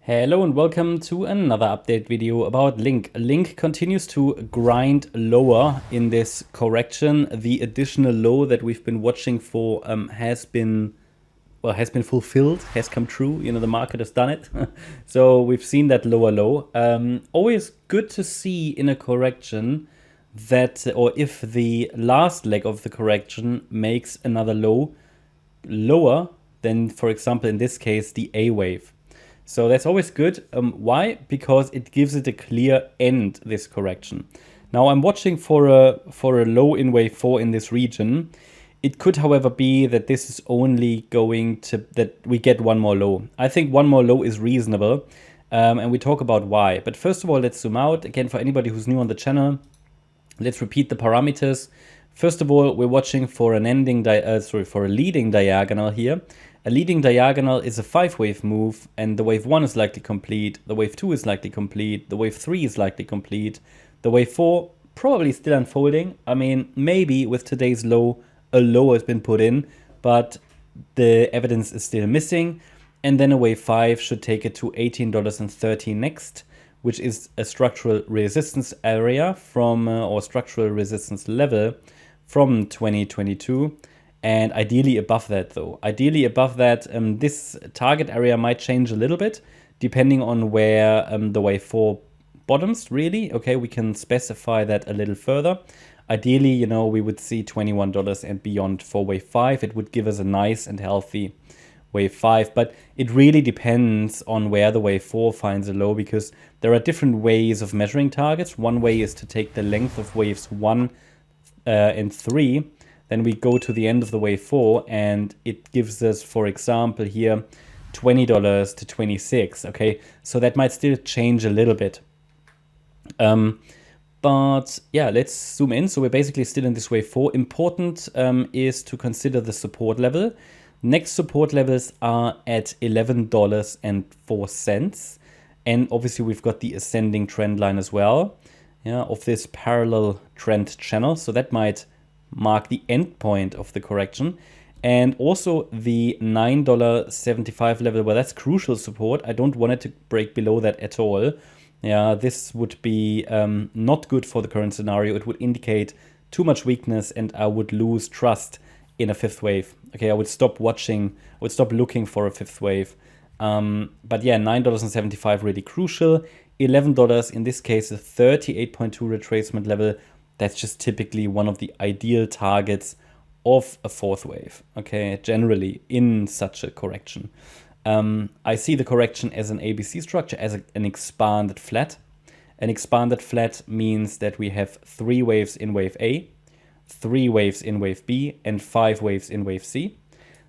Hello and welcome to another update video about LINK. LINK continues to grind lower in this correction. The additional low that we've been watching for has been fulfilled, has come true. You know, the market has done it. So we've seen that lower low. Always good to see in a correction that, or if the last leg of the correction makes another low lower than, for example, in this case, the A wave. So that's always good. Why? Because it gives it a clear end, this correction. Now I'm watching for a low in wave 4 in this region. It could, however, be that this is only going to, that we get one more low. I think one more low is reasonable, and we talk about why. But first of all, let's zoom out. Again, for anybody who's new on the channel, let's repeat the parameters. First of all, we're watching for an for a leading diagonal here. A leading diagonal is a 5-wave move, and the wave 1 is likely complete, the wave 2 is likely complete, the wave 3 is likely complete, the wave 4 probably still unfolding. I mean, maybe with today's low, a low has been put in, but the evidence is still missing. And then a wave 5 should take it to $18.30 next, which is a structural resistance area from, or structural resistance level from 2022. And ideally above that, though. Ideally above that, this target area might change a little bit depending on where the wave 4 bottoms, really. Okay, we can specify that a little further. Ideally, you know, we would see $21 and beyond for wave 5. It would give us a nice and healthy wave 5, but it really depends on where the wave 4 finds a low, because there are different ways of measuring targets. One way is to take the length of waves 1 and 3. Then we go to the end of the wave 4 and it gives us, for example, here $20 to 26. Okay, so that might still change a little bit. But yeah, let's zoom in. So we're basically still in this wave 4. Important is to consider the support level. Next support levels are at $11.04. And obviously we've got the ascending trend line as well, yeah, of this parallel trend channel. So that might mark the end point of the correction. And also the $9.75 level, well, that's crucial support. I don't want it to break below that at all. Yeah, this would be not good for the current scenario. It would indicate too much weakness and I would lose trust in a fifth wave. Okay, I would stop watching, I would stop looking for a fifth wave. But yeah, $9.75 really crucial. $11 in this case, a 38.2 retracement level. That's just typically one of the ideal targets of a fourth wave, okay, generally in such a correction. I see the correction as an ABC structure, as an expanded flat. An expanded flat means that we have 3 waves in wave A, 3 waves in wave B, and 5 waves in wave C.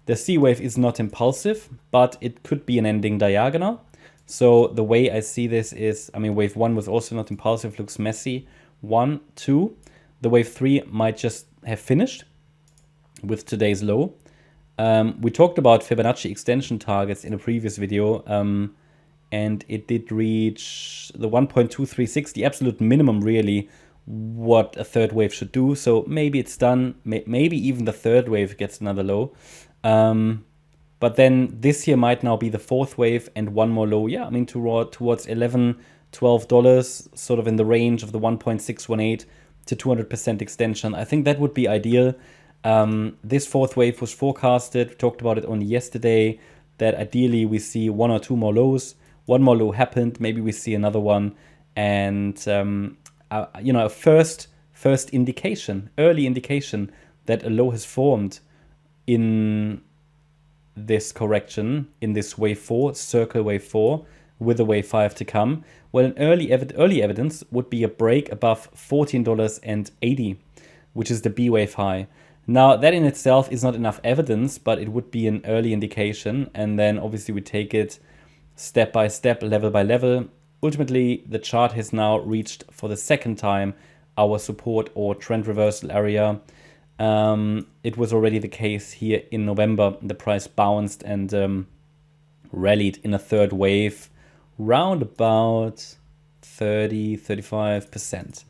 The C wave is not impulsive, but it could be an ending diagonal. So the way I see this is, I mean, wave 1 was also not impulsive, looks messy. 1, 2. The wave 3 might just have finished with today's low. We talked about Fibonacci extension targets in a previous video, and it did reach the 1.236, the absolute minimum really, what a third wave should do. So maybe it's done. Maybe even the third wave gets another low. But then this here might now be the fourth wave and one more low. Yeah, I mean, towards $11, $12, sort of in the range of the 1.618 to 200% extension. I think that would be ideal. This fourth wave was forecasted. We talked about it only yesterday, that ideally we see 1 or 2 more lows. One more low happened. Maybe we see another one. And, you know, a first indication, early indication that a low has formed in this correction, in this wave 4, circle wave 4, with a wave 5 to come. Well, an early evidence would be a break above $14.80, which is the B wave high. Now, that in itself is not enough evidence, but it would be an early indication. And then obviously we take it step by step, level by level. Ultimately, the chart has now reached for the second time our support or trend reversal area. It was already the case here in November. The price bounced and rallied in a third wave, round about 30-35%.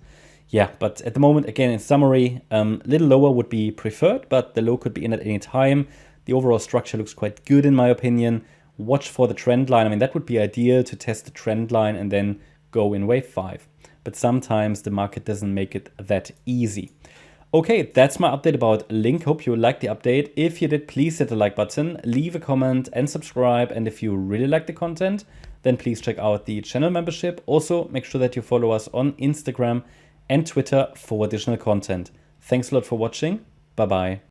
Yeah, but at the moment, again, in summary, little lower would be preferred, but the low could be in at any time. The overall structure looks quite good in my opinion. watch for the trend line. I mean, that would be ideal to test the trend line and then go in wave 5. But sometimes the market doesn't make it that easy. Okay, that's my update about Link. Hope you liked the update. If you did, please hit the like button, leave a comment and subscribe. And if you really like the content, then please check out the channel membership. Also, make sure that you follow us on Instagram and Twitter for additional content. Thanks a lot for watching. Bye-bye.